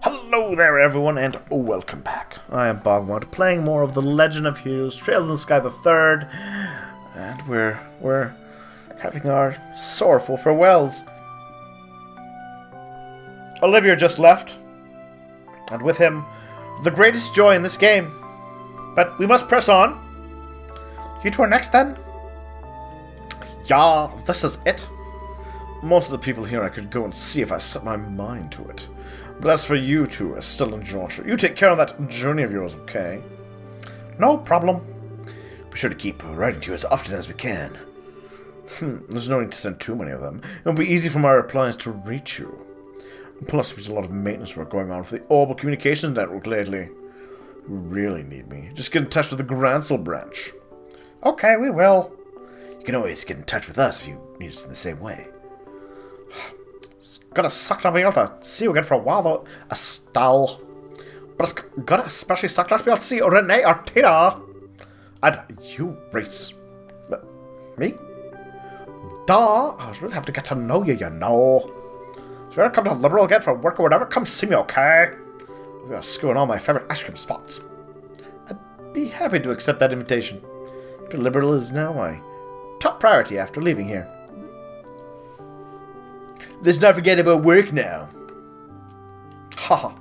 Hello there everyone and welcome back. I am BogMod, playing more of The Legend of Heroes, Trails in the Sky the Third, and we're having our sorrowful farewells. Olivier just left, and with him, the greatest joy in this game. But we must press on. You two are next then? Yeah, this is it. Most of the people here I could go and see if I set my mind to it. But as for you two, Estelle and Joshua, you take care of that journey of yours, okay? No problem. Be sure to keep writing to you as often as we can. There's no need to send too many of them. It'll be easy for my replies to reach you. Plus, there's a lot of maintenance work going on for the Orbital Communications Network lately. You really need me. Just get in touch with the Grancel branch. Okay, we will. You can always get in touch with us if you need us in the same way. It's gonna suck not being able to see you again for a while, though, Estelle. But it's gonna especially suck not to be able to see Renee or Tina. And you, Reese. Me? Duh! I was really happy to get to know you, you know. If you ever come to Liberal again for work or whatever, come see me, okay? I'll be at school in all my favorite ice cream spots. I'd be happy to accept that invitation. But Liberal is now my top priority after leaving here. Let's not forget about work now. Haha.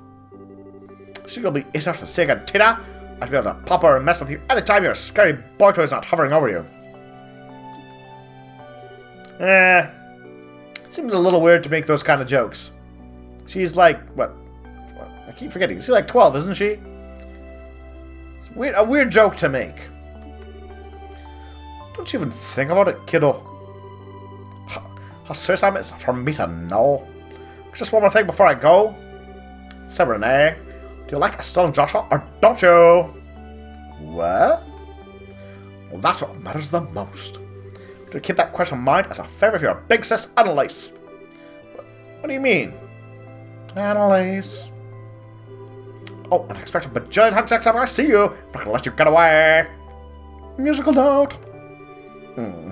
She's gonna be it after the sake of Tina. I'd be able to pop her and mess with you anytime your scary boy toy is not hovering over you. It seems a little weird to make those kind of jokes. She's like, what? I keep forgetting. She's like 12, isn't she? It's weird, a weird joke to make. Don't you even think about it, kiddo. How serious I am is for me to know. Just one more thing before I go. Say, Renee, do you like Estelle and Joshua, or don't you? What? Well, that's what matters the most. To keep that question in mind as a favour if you're a big sis Annalise. What do you mean? Annalise. Oh, and I expect a bajillion handshakes after I see you. I'm not gonna let you get away. Musical note.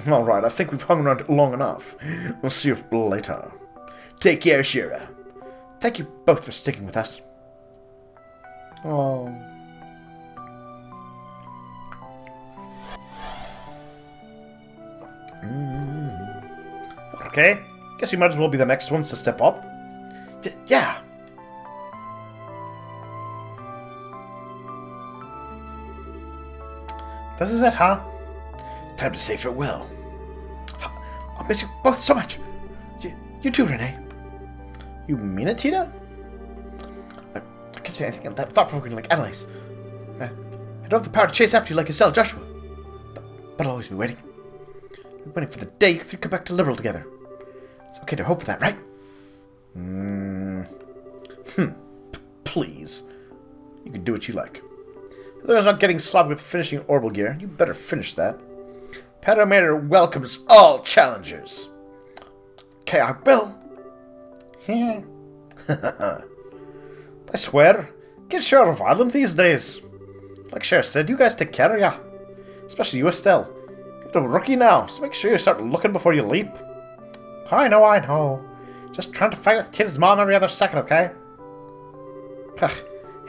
Alright, I think we've hung around long enough. We'll see you later. Take care, Shira. Thank you both for sticking with us. Oh. Okay, guess you might as well be the next ones to step up. Yeah. This is it, huh? Time to say farewell. I'll miss you both so much. You too, Renee. You mean it, Tina? I can't say anything that thought-provoking like Annalise. I don't have the power to chase after you like Estelle, Joshua. But I'll always be waiting. We're waiting for the day you three come back to Liberal together. It's okay to hope for that, right? Please. You can do what you like. There's not getting sloppy with finishing orbital gear. You better finish that. Parameter welcomes all challengers. Okay, I will. I swear, kids sure are violent these days. Like Cher said, you guys take care of ya. Especially you, Estelle. You're a rookie now, so make sure you start looking before you leap. I know. Just trying to fight with kid's mom every other second, okay? Hey,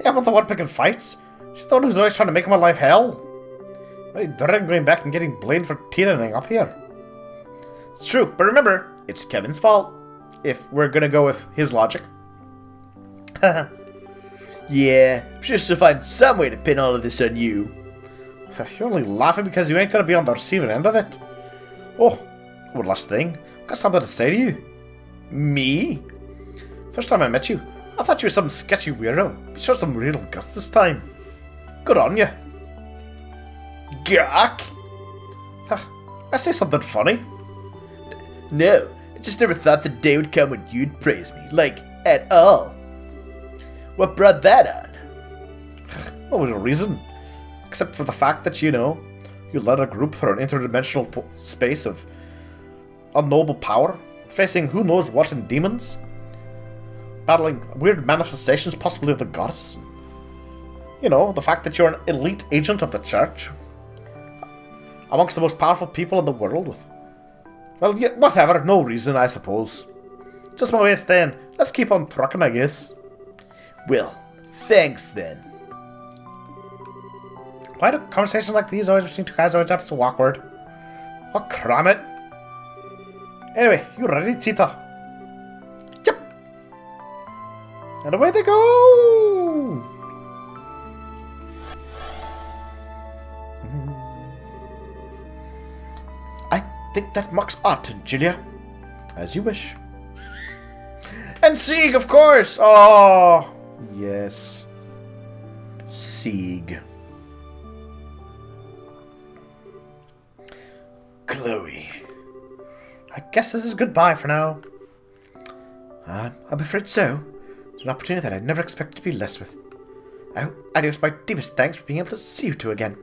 I'm not the one picking fights. She's the one who's always trying to make my life hell. I'm dreading going back and getting blamed for teenaging up here. It's true, but remember, it's Kevin's fault. If we're gonna go with his logic. Yeah, I'm sure she'll find some way to pin all of this on you. You're only laughing because you ain't gonna be on the receiving end of it. Oh, one last thing. I've got something to say to you. Me? First time I met you, I thought you were some sketchy weirdo. You showed some real guts this time. Good on you. Gawk! I say something funny. No, I just never thought the day would come when you'd praise me. Like, at all. What brought that on? No real reason. Except for the fact that, you know, you led a group through an interdimensional space of unknowable power, facing who knows what in demons, battling weird manifestations, possibly of the goddess. You know, the fact that you're an elite agent of the church, amongst the most powerful people in the world with, well, yeah, whatever, no reason, I suppose. Just my way of saying, let's keep on trucking, I guess. Well, thanks then. Why do conversations like these always between two guys always have so awkward? Oh, cram it. Anyway, you ready, Tita? Yep. And away they go! I think that marks Autumn, Julia. As you wish. And Sieg, of course! Oh, yes. Sieg. Chloe. I guess this is goodbye for now. I'm afraid so. It's an opportunity that I never expected to be blessed with. Oh, adios, my deepest thanks for being able to see you two again.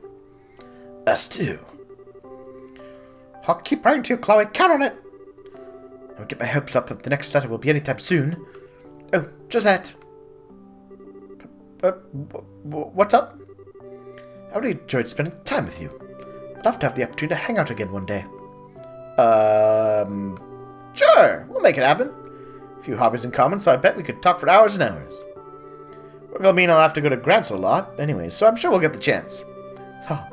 Us too. I'll keep writing to you, Chloe. Count on it. Don't get my hopes up that the next letter will be anytime soon. Oh, Josette. What's up? I really enjoyed spending time with you. I'd love to have the opportunity to hang out again one day. Sure. We'll make it happen. A few hobbies in common, so I bet we could talk for hours and hours. Work will mean I'll have to go to Grants a lot anyway, so I'm sure we'll get the chance. Oh,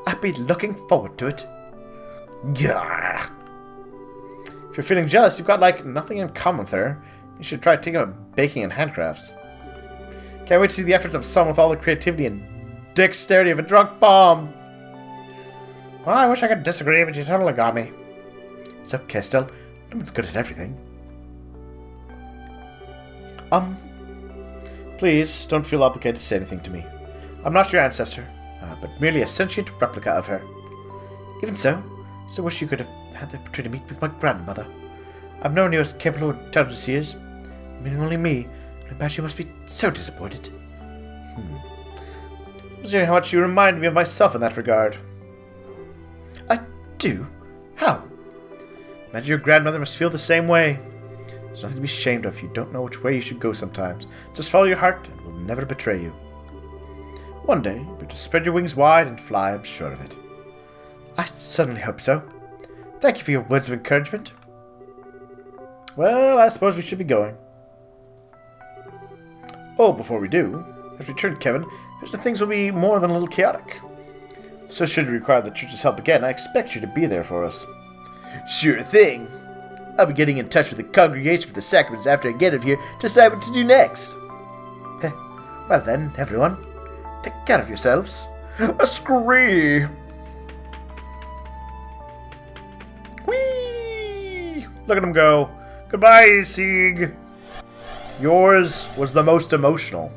I'd be looking forward to it. Yeah. If you're feeling jealous, you've got, like, nothing in common with her. You should try taking up baking and handcrafts. Can't wait to see the efforts of someone with all the creativity and dexterity of a drunk bomb. Well, I wish I could disagree, but you totally got me. It's okay, still. No one's good at everything. Please, don't feel obligated to say anything to me. I'm not your ancestor, but merely a sentient replica of her. Even so, still wish you could have had the opportunity to meet with my grandmother. I've known you as capable of intelligence she is, meaning only me, and I imagine you must be so disappointed. Considering how much you remind me of myself in that regard. I do? How? Imagine your grandmother must feel the same way. There's nothing to be ashamed of if you don't know which way you should go sometimes. Just follow your heart, and it will never betray you. One day, you'll be able to spread your wings wide and fly, I'm sure of it. I certainly hope so. Thank you for your words of encouragement. Well, I suppose we should be going. Oh, before we do, if we return Kevin, things will be more than a little chaotic. So should we require the church's help again, I expect you to be there for us. Sure thing. I'll be getting in touch with the Congregation for the Sacraments after I get out of here to decide what to do next. Well then, everyone, take care of yourselves. A scree! Whee! Look at him go. Goodbye, Sieg. Yours was the most emotional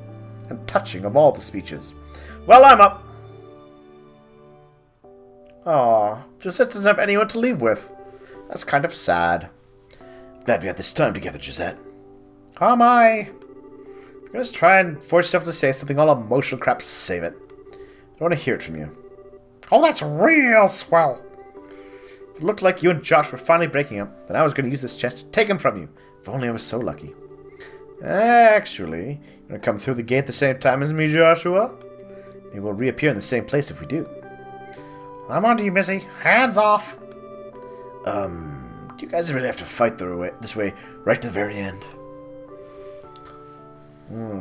and touching of all the speeches. Well, I'm up. Aw, Josette doesn't have anyone to leave with. That's kind of sad. Glad we had this time together, Josette. How am I? You're gonna try and force yourself to say something all emotional crap, save it. I don't want to hear it from you. Oh, that's real swell. If it looked like you and Josh were finally breaking up, then I was going to use this chance to take him from you. If only I was so lucky. Actually, you're going to come through the gate at the same time as me, Joshua? Maybe we'll reappear in the same place if we do. I'm on to you, Missy. Hands off. Do you guys really have to fight this way right to the very end?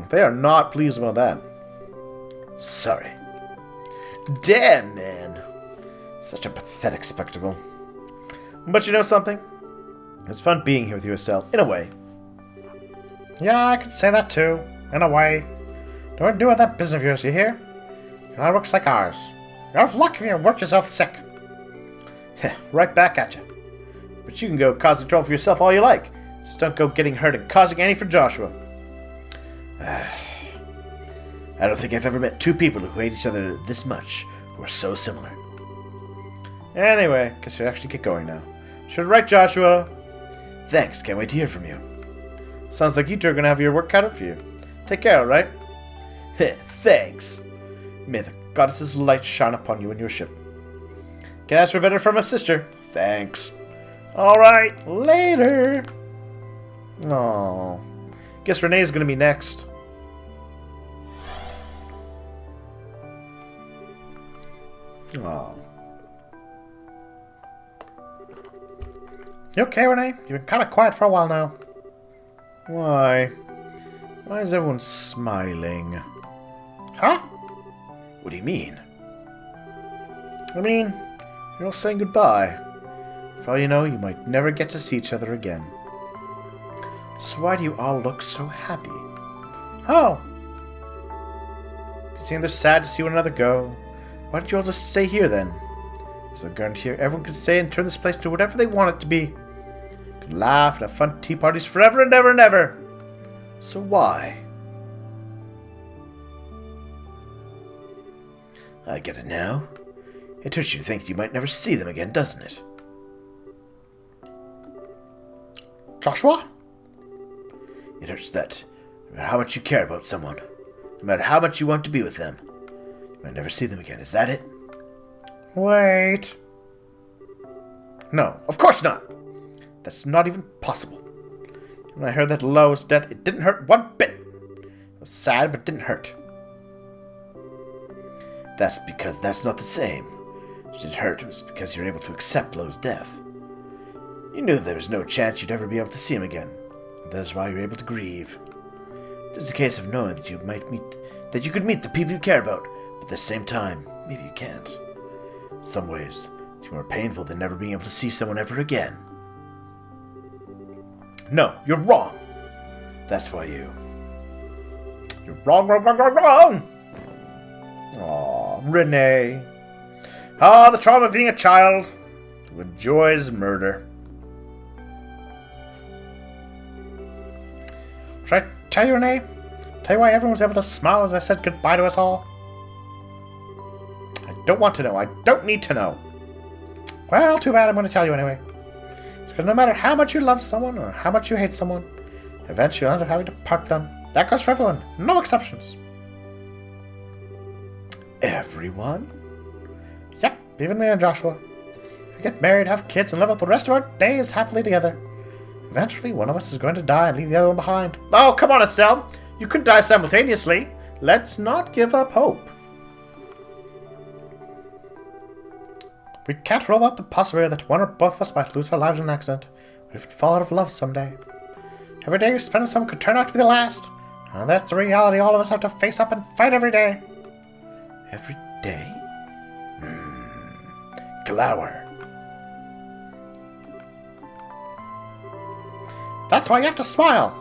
They are not pleased about that. Sorry. Damn, man. Such a pathetic spectacle. But you know something? It's fun being here with you, Estelle, in a way. Yeah, I could say that too, in a way. Don't do with that business of yours, you hear? Your work's like ours. You're out of luck if you work yourself sick. Right back at you. But you can go causing trouble for yourself all you like. Just don't go getting hurt and causing any for Joshua. I don't think I've ever met two people who hate each other this much, who are so similar. Anyway, guess you'll actually get going now. Should right, Joshua. Thanks, can't wait to hear from you. Sounds like you two are going to have your work cut out for you. Take care, alright? Thanks. May the goddess's light shine upon you and your ship. Can ask for better from a sister. Thanks. Alright, later. Oh, guess Renee's going to be next. Oh. You okay, Renee? You've been kind of quiet for a while now. Why? Why is everyone smiling? Huh? What do you mean? I mean, you're all saying goodbye. For all you know, you might never get to see each other again. So why do you all look so happy? Oh! Seeing they're sad to see one another go, why don't you all just stay here then? So I guarantee everyone can stay and turn this place into whatever they want it to be. Can laugh and have fun tea parties forever and ever and ever. So why? I get it now. It hurts you to think you might never see them again, doesn't it? Joshua? It hurts that no matter how much you care about someone, no matter how much you want to be with them, you might never see them again. Is that it? Wait. No, of course not. That's not even possible. When I heard that Lo was dead, it didn't hurt one bit. It was sad, but it didn't hurt. That's because that's not the same. It did hurt was because you were able to accept Lo's death. You knew there was no chance you'd ever be able to see him again. That is why you were able to grieve. This is a case of knowing that you could meet the people you care about, but at the same time, maybe you can't. In some ways, it's more painful than never being able to see someone ever again. No, you're wrong. That's why you're wrong. Aw, Renee. Ah, the trauma of being a child who enjoys murder. Should I tell you, Renee? Tell you why everyone was able to smile as I said goodbye to us all? I don't want to know. I don't need to know. Well, too bad. I'm going to tell you anyway. It's because no matter how much you love someone or how much you hate someone, eventually you'll end up having to part them. That goes for everyone. No exceptions. Everyone? Yep, even me and Joshua. If we get married, have kids, and live out the rest of our days happily together, eventually one of us is going to die and leave the other one behind. Oh, come on, Estelle. You could die simultaneously. Let's not give up hope. We can't rule out the possibility that one or both of us might lose our lives in an accident, or even fall out of love someday. Every day you spend with someone could turn out to be the last, and that's the reality all of us have to face up and fight every day. Every day? Glower. That's why you have to smile.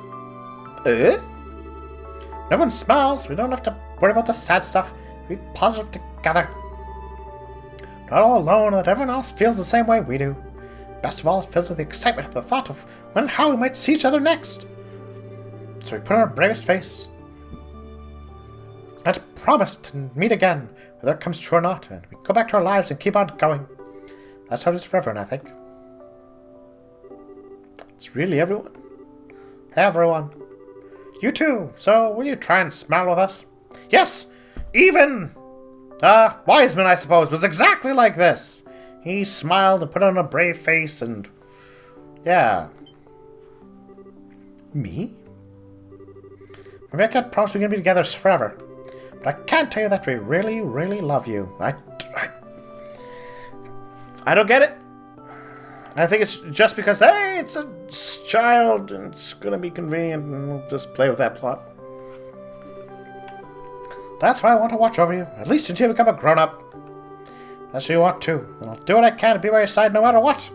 Eh? When everyone smiles, we don't have to worry about the sad stuff. Be positive together. Not all alone, that everyone else feels the same way we do. Best of all, it fills with the excitement at the thought of when and how we might see each other next. So we put on our bravest face and promise to meet again, whether it comes true or not, and we go back to our lives and keep on going. That's how it is for everyone, I think. It's really everyone. Everyone. You too. So, will you try and smile with us? Yes! Even Wiseman, I suppose, was exactly like this. He smiled and put on a brave face and... yeah. Me? Maybe I can't promise we're going to be together forever. But I can tell you that we really, really love you. I don't get it. I think it's just because, hey, it's a child and it's going to be convenient and we'll just play with that plot. That's why I want to watch over you, at least until you become a grown-up. That's what you want too, and I'll do what I can to be by your side no matter what.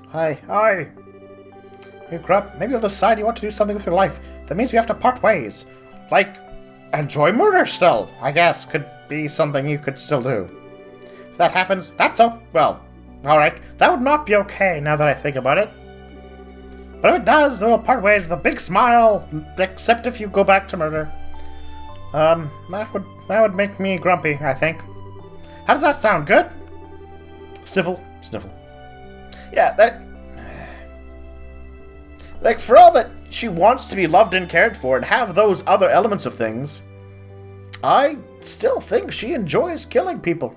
Hi. You grow up, maybe you'll decide you want to do something with your life. That means you have to part ways. Like, enjoy murder still, I guess, could be something you could still do. If that happens, alright. That would not be okay now that I think about it. But if it does, then we'll part ways with a big smile, except if you go back to murder. That would make me grumpy, I think. How does that sound? Good? Sniffle. Yeah, that... like, for all that she wants to be loved and cared for and have those other elements of things, I still think she enjoys killing people.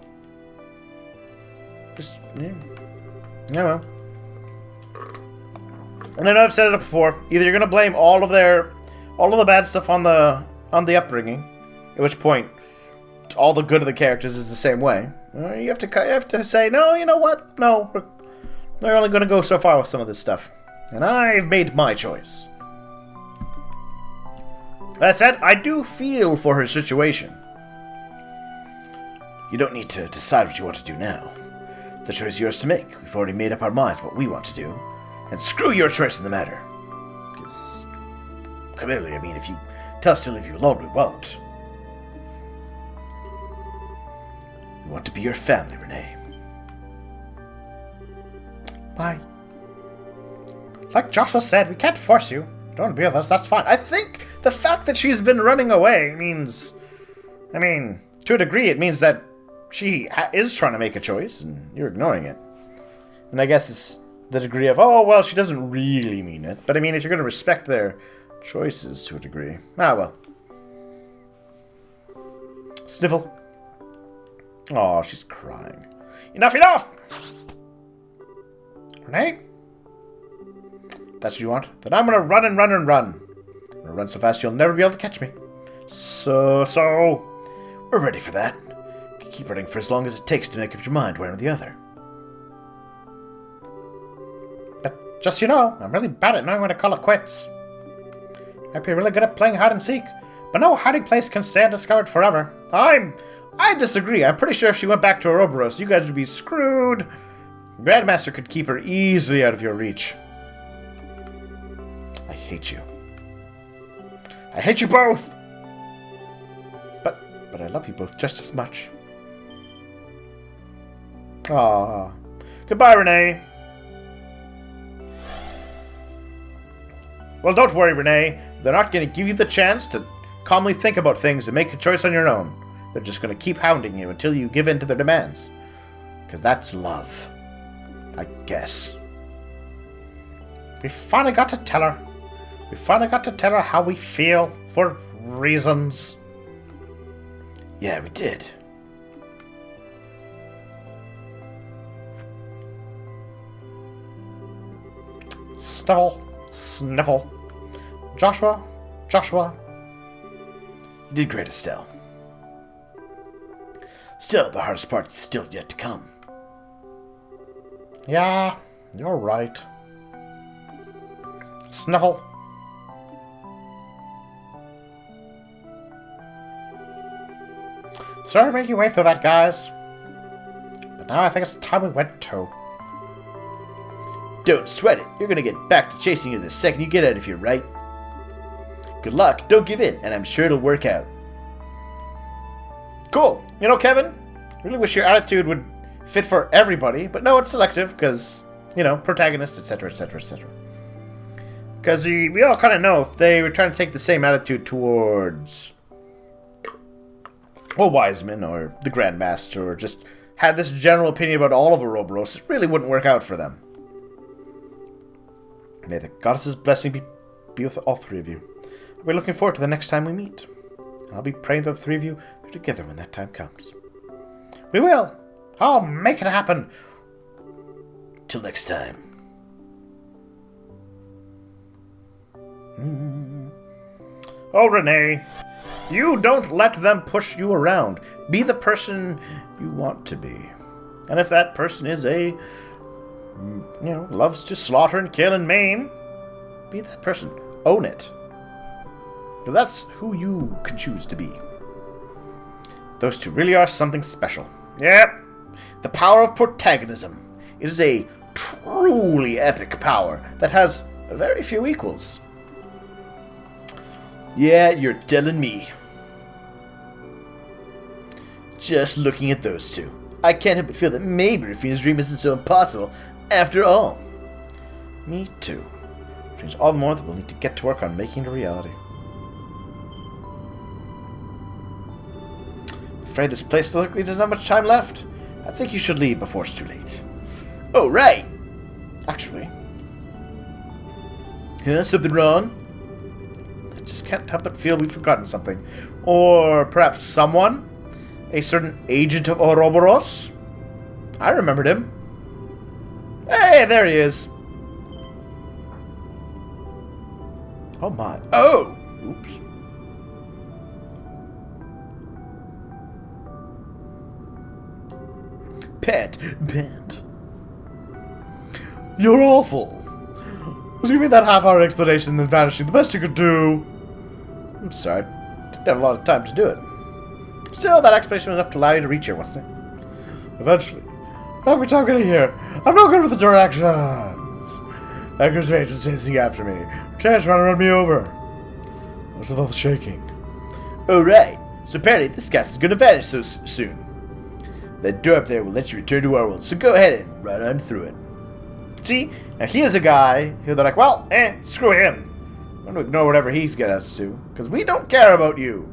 Just, yeah. Yeah, well. And I know I've said it before. Either you're gonna blame all of the bad stuff on the upbringing, at which point all the good of the characters is the same way. You have to say, no, you know what? No, we're only gonna go so far with some of this stuff, and I've made my choice. That said, I do feel for her situation. You don't need to decide what you want to do now. The choice is yours to make. We've already made up our minds what we want to do. And screw your choice in the matter. Because, clearly, I mean, if you tell us to leave you alone, we won't. We want to be your family, Renee. Bye. Like Joshua said, we can't force you. Don't want to be with us, that's fine. I think the fact that she's been running away means... I mean, to a degree, it means that she is trying to make a choice, and you're ignoring it. And I guess it's the degree of, oh, well, she doesn't really mean it. But I mean, if you're going to respect their choices to a degree. Ah, well. Sniffle. Oh, she's crying. Enough, enough! Renee? That's what you want? Then I'm gonna run and run and run. I'm gonna run so fast you'll never be able to catch me. So... We're ready for that. You can keep running for as long as it takes to make up your mind one or the other. But just so you know, I'm really bad at knowing when to call it quits. Might be really good at playing hide and seek, but no hiding place can stay undiscovered forever. I disagree. I'm pretty sure if she went back to Ouroboros, you guys would be screwed. Grandmaster could keep her easily out of your reach. I hate you. I hate you both! But I love you both just as much. Ah, goodbye, Renee. Well, don't worry, Renee. They're not going to give you the chance to calmly think about things and make a choice on your own. They're just going to keep hounding you until you give in to their demands. Because that's love. I guess. We finally got to tell her. We finally got to tell her how we feel, for reasons. Yeah, we did. Sniffle, sniffle. Joshua. You did great, Estelle. Still, the hardest part is still yet to come. Yeah, you're right. Sniffle. Sorry to make you wait through that, guys. But now I think it's time we went too. Don't sweat it. You're gonna get back to chasing you the second you get out of here, right? Good luck. Don't give in, and I'm sure it'll work out. Cool. You know, Kevin, I really wish your attitude would fit for everybody, but no, it's selective because, you know, protagonist, etc., etc., etc. Because we all kind of know if they were trying to take the same attitude towards, well, Wiseman or the Grandmaster, or just had this general opinion about all of Ouroboros, it really wouldn't work out for them. May the goddess's blessing be with all three of you. I'll be looking forward to the next time we meet. I'll be praying that the three of you are together when that time comes. We will. I'll make it happen. Till next time. Oh, Renee, you don't let them push you around. Be the person you want to be. And if that person is loves to slaughter and kill and maim, be that person. Own it. Because that's who you can choose to be. Those two really are something special. Yep. The power of protagonism. It is a truly epic power that has very few equals. Yeah, you're telling me. Just looking at those two, I can't help but feel that maybe Rafina's dream isn't so impossible after all. Me too. Which means all the more that we'll need to get to work on making it a reality. I'm afraid this place likely doesn't have much time left. I think you should leave before it's too late. Oh, right! Actually. Huh? Something wrong? I just can't help but feel we've forgotten something. Or perhaps someone? A certain agent of Ouroboros? I remembered him. Hey, there he is. Oh my. Oh! Oops. Pet. You're awful. Was giving me that half-hour explanation and then vanishing. The best you could do. I'm sorry. Didn't have a lot of time to do it. Still, that explanation was enough to allow you to reach here, wasn't it? Eventually. What are we talking here? I'm not good with the directions. Edgar's rage is chasing after me. Chance trying to run me over. What's with all the shaking? Alright, so apparently this castle is going to vanish so soon. That door up there will let you return to our world, so go ahead and run on through it. See, now he is a guy who they're like, well, screw him. I'm going to ignore whatever he's got us to, because we don't care about you.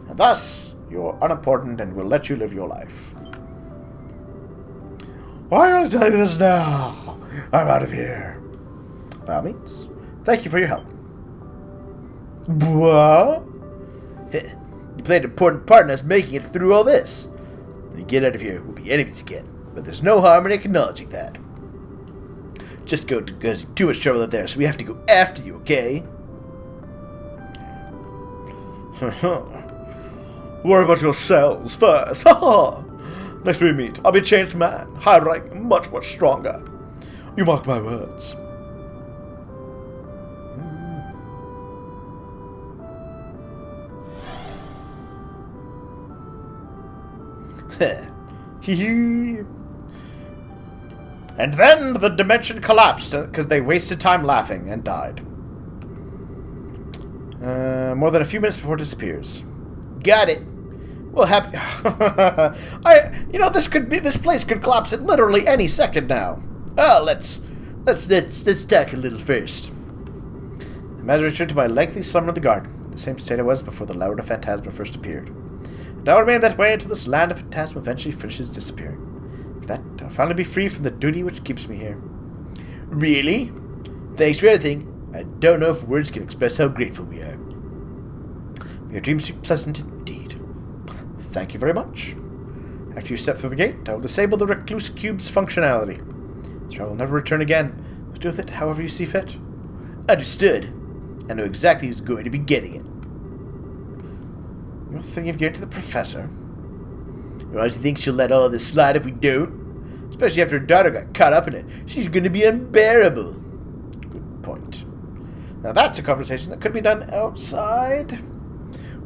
And thus, you're unimportant and we'll let you live your life. Why are you telling me this now? I'm out of here. By all means, thank you for your help. What? You played an important part in us making it through all this. When you get out of here, we'll be enemies again. But there's no harm in acknowledging that. Just go because you're too much trouble out there, so we have to go after you, okay? Worry about yourselves first. Next we meet, I'll be a changed man, high rank, much, much stronger. You mark my words. Hee. And then the dimension collapsed because they wasted time laughing and died. More than a few minutes before it disappears. Got it. Well, happy. This place could collapse at literally any second now. Oh, let's talk a little first. Imagine return to my lengthy slumber in the garden, the same state I was before the Labyrinth of Phantasma first appeared. And I'll remain that way until this land of Phantasma eventually finishes disappearing. For that, I'll finally be free from the duty which keeps me here. Really? Thanks for everything. I don't know if words can express how grateful we are. May your dreams be pleasant indeed. Thank you very much. After you step through the gate, I will disable the Recluse Cube's functionality. So I will never return again. Do with it however you see fit. Understood. I know exactly who's going to be getting it. You're thinking of giving it to the professor? Well, do you think she'll let all of this slide if we don't? Especially after her daughter got caught up in it. She's going to be unbearable. Good point. Now that's a conversation that could be done outside.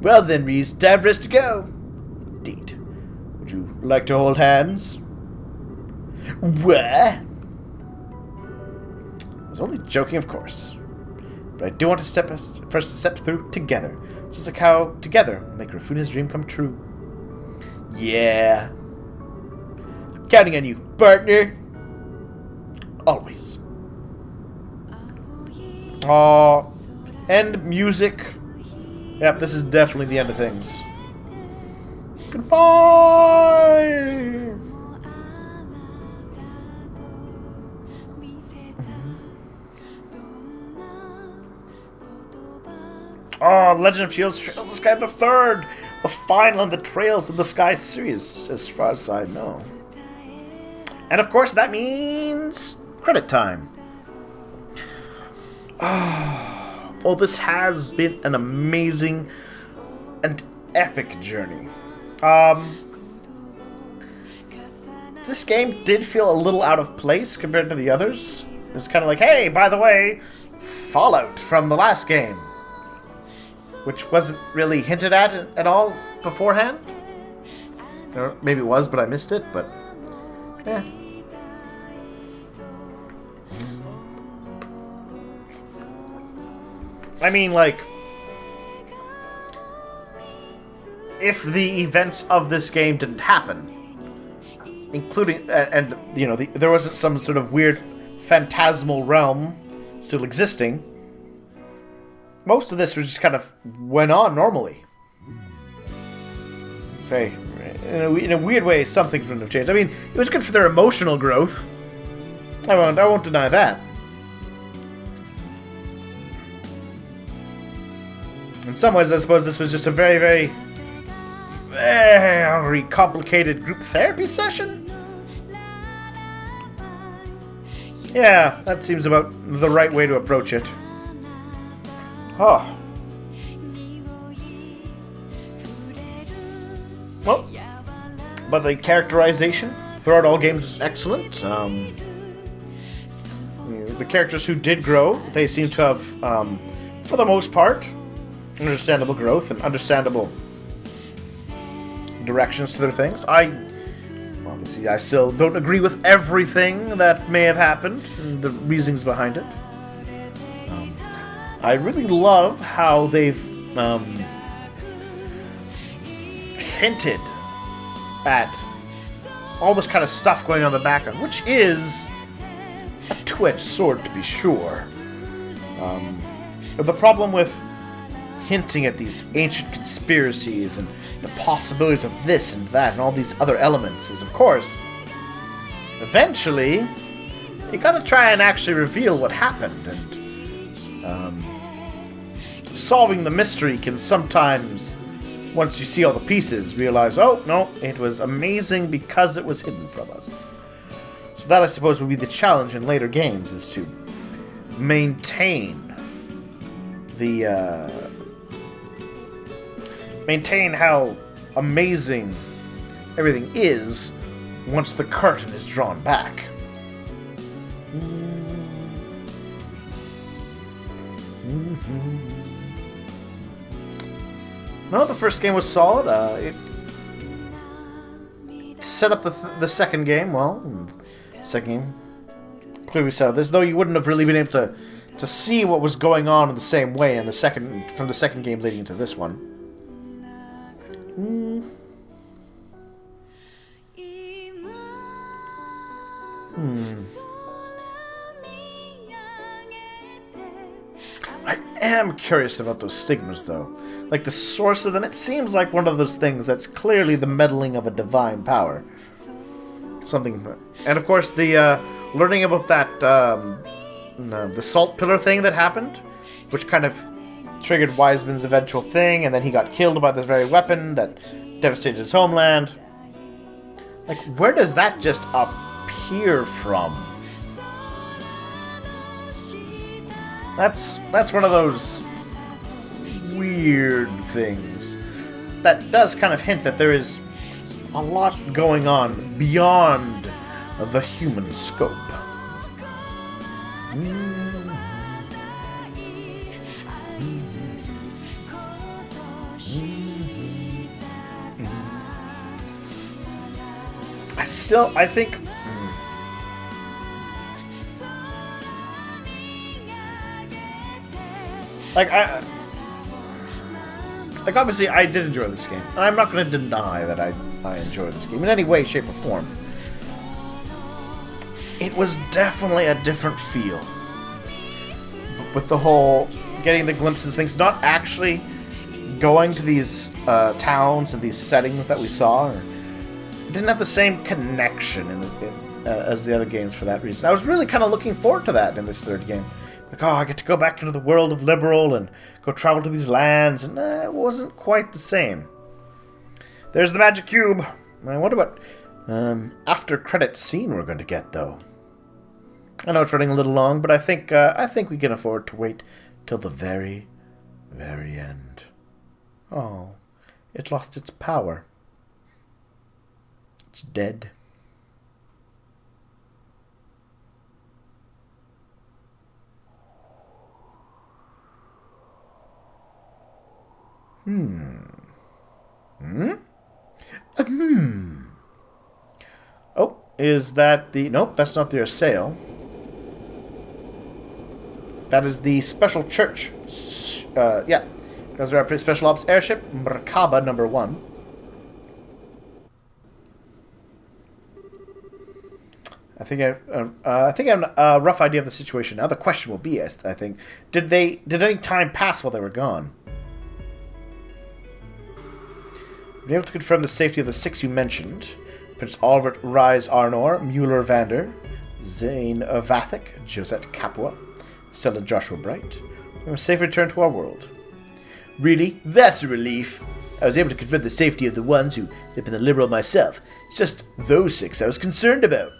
Well then, Reese, time for us to go. Indeed. Would you like to hold hands? What? I was only joking, of course. But I do want to step through together. Just like how together we'll make Rafuna's dream come true. Yeah. I'm counting on you, partner. Always. Aww. End music. Yep, this is definitely the end of things. Goodbye! Oh, Legend of Shields Trails of the Sky the Third! The final in the Trails of the Sky series, as far as I know. And of course that means credit time. Well, this has been an amazing and epic journey. This game did feel a little out of place compared to the others. It's kind of like, hey, by the way, Fallout from the last game. Which wasn't really hinted at all beforehand. Or maybe it was, but I missed it, but... eh. I mean, like... if the events of this game didn't happen, including... and you know, there wasn't some sort of weird phantasmal realm still existing... most of this was just kind of went on normally. Very, in a weird way, some things wouldn't have changed. I mean, it was good for their emotional growth. I won't deny that. In some ways, I suppose this was just a very, very, very complicated group therapy session. Yeah, that seems about the right way to approach it. Oh. Well, but the characterization throughout all games was excellent. The characters who did grow, they seem to have, for the most part, understandable growth and understandable directions to their things. Obviously, I still don't agree with everything that may have happened and the reasons behind it. I really love how they've hinted at all this kind of stuff going on in the background, which is a two-edged sword to be sure. The problem with hinting at these ancient conspiracies and the possibilities of this and that and all these other elements is, of course, eventually you gotta try and actually reveal what happened, and solving the mystery can sometimes, once you see all the pieces, realize, oh, no, it was amazing because it was hidden from us. So that, I suppose, would be the challenge in later games, is to maintain maintain how amazing everything is once the curtain is drawn back. No, the first game was solid. It set up the second game well. Second game clearly set up. As though you wouldn't have really been able to see what was going on in the same way in from the second game leading into this one. I am curious about those stigmas, though. Like, the source of them, it seems like one of those things that's clearly the meddling of a divine power. Something... And, of course, the, learning about that, the salt pillar thing that happened, which kind of triggered Wiseman's eventual thing, and then he got killed by this very weapon that devastated his homeland. Like, where does that just appear from? That's one of those weird things that does kind of hint that there is a lot going on beyond the human scope. I think... Like, obviously, I did enjoy this game. And I'm not going to deny that I enjoyed this game in any way, shape, or form. It was definitely a different feel. With the whole getting the glimpses of things, not actually going to these towns and these settings that we saw. It didn't have the same connection as the other games for that reason. I was really kind of looking forward to that in this third game. Like, oh, I get to go back into the world of Liberal and go travel to these lands, and it wasn't quite the same. There's the magic cube. I wonder what after credits scene we're going to get, though. I know it's running a little long, but I think we can afford to wait till the very, very end. Oh, it lost its power. It's dead. Oh, is that the... Nope, that's not their sail. That is the special church. Yeah. Because they're our special ops airship, Merkaba number 1. I think I have a rough idea of the situation now. The question will be, I think, did any time pass while they were gone? Been able to confirm the safety of the 6 you mentioned: Prince Albert Rise Arnor, Mueller Vander, Zane Vathek, Josette Capua, Stella Joshua Bright. We have a safe return to our world. Really? That's a relief. I was able to confirm the safety of the ones who live in the Liberal myself. It's just those 6 I was concerned about.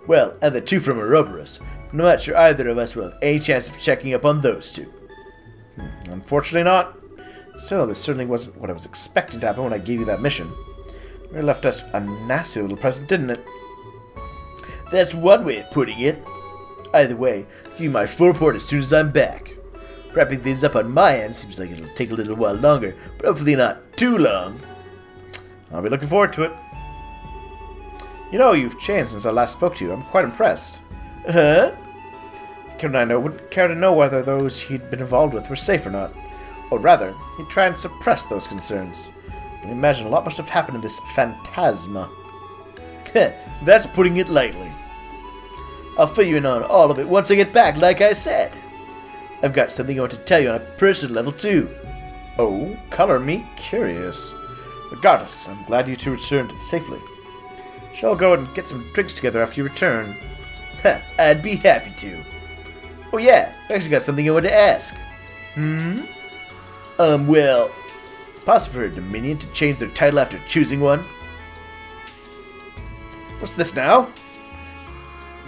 Well, and the 2 from Ouroboros. I'm not sure either of us will have any chance of checking up on those 2. Unfortunately not. Still, this certainly wasn't what I was expecting to happen when I gave you that mission. It left us a nasty little present, didn't it? That's one way of putting it. Either way, I'll give you my full report as soon as I'm back. Wrapping things up on my end seems like it'll take a little while longer, but hopefully not too long. I'll be looking forward to it. You know, you've changed since I last spoke to you. I'm quite impressed. Huh? Kevin and I wouldn't care to know whether those he'd been involved with were safe or not. Or rather, he'd try and suppress those concerns. I can imagine a lot must have happened in this phantasma. That's putting it lightly. I'll fill you in on all of it once I get back, like I said. I've got something I want to tell you on a personal level, too. Oh, color me curious. Regardless, I'm glad you two returned safely. Shall go and get some drinks together after you return. I'd be happy to. Oh yeah, I actually got something I want to ask. Well, possible for a Dominion to change their title after choosing one? What's this now?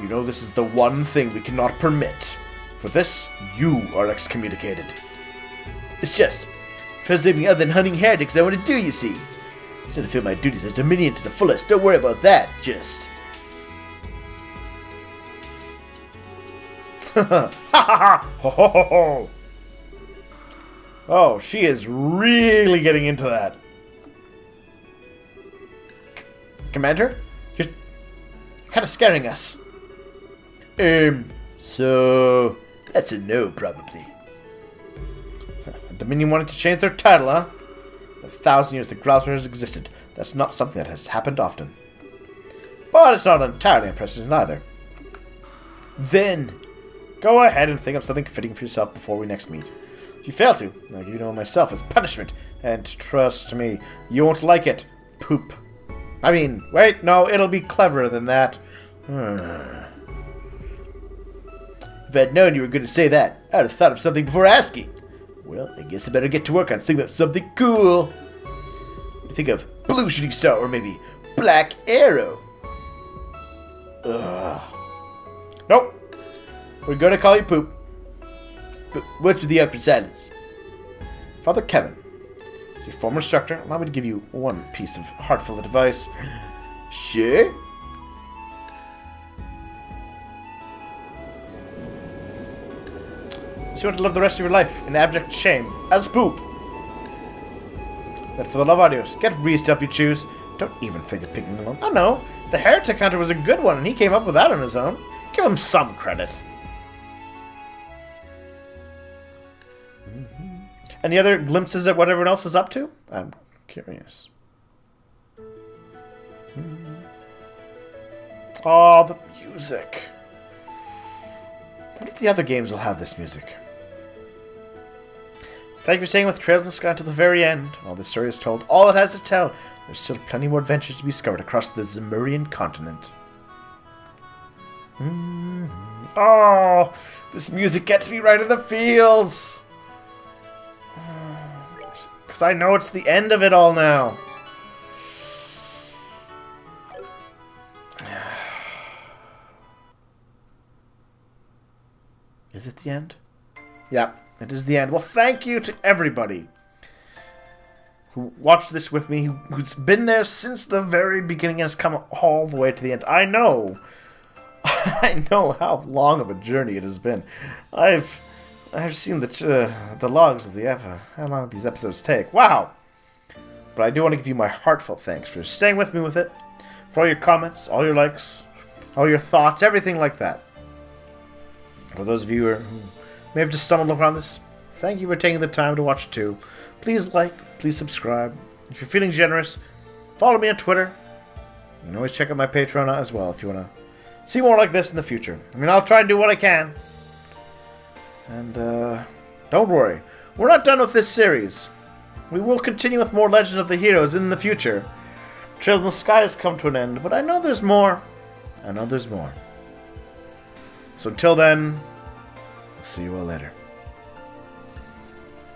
You know this is the one thing we cannot permit. For this, you are excommunicated. It's just, if there's anything other than hunting heretics I want to do, you see. Instead of feel my duties as Dominion to the fullest, don't worry about that, just... Ha ha ha! Ho ho ho ho! Oh, she is really getting into that. Commander? You're kind of scaring us. So... that's a no, probably. Dominion wanted to change their title, huh? 1,000 years the Grousner has existed. That's not something that has happened often. But it's not entirely unprecedented either. Then... go ahead and think of something fitting for yourself before we next meet. If you fail to, I'll give you one myself as punishment. And trust me, you won't like it. Poop. I mean, wait, no, it'll be cleverer than that. If I'd known you were going to say that, I'd have thought of something before asking. Well, I guess I better get to work on thinking of something cool. Think of Blue Shooting Star or maybe Black Arrow. Ugh. Nope. We're going to call you Poop. But what's with the awkward silence? Father Kevin, as your former instructor, allow me to give you one piece of heartfelt advice. Sure. So you want to live the rest of your life in abject shame, as Poop. Then for the love audios, get Reese to help you choose. Don't even think of picking alone. I know, the heretic hunter was a good one and he came up with that on his own. Give him some credit. Any other glimpses at what everyone else is up to? I'm curious. Oh, the music. I wonder if the other games will have this music. Thank you for staying with Trails in the Sky until the very end. While this story is told all it has to tell, there's still plenty more adventures to be discovered across the Zemurian continent. Oh, this music gets me right in the feels. Because I know it's the end of it all now. Is it the end? Yeah, it is the end. Well, thank you to everybody who watched this with me, who's been there since the very beginning and has come all the way to the end. I know how long of a journey it has been. I've seen the logs of how long these episodes take. Wow! But I do want to give you my heartfelt thanks for staying with me with it, for all your comments, all your likes, all your thoughts, everything like that. For those of you who may have just stumbled upon this, thank you for taking the time to watch it too. Please like, please subscribe. If you're feeling generous, follow me on Twitter. You can always check out my Patreon as well if you want to see more like this in the future. I mean, I'll try and do what I can. And, don't worry. We're not done with this series. We will continue with more Legend of the Heroes in the future. Trails in the Sky has come to an end, but I know there's more. I know there's more. So until then, I'll see you all later.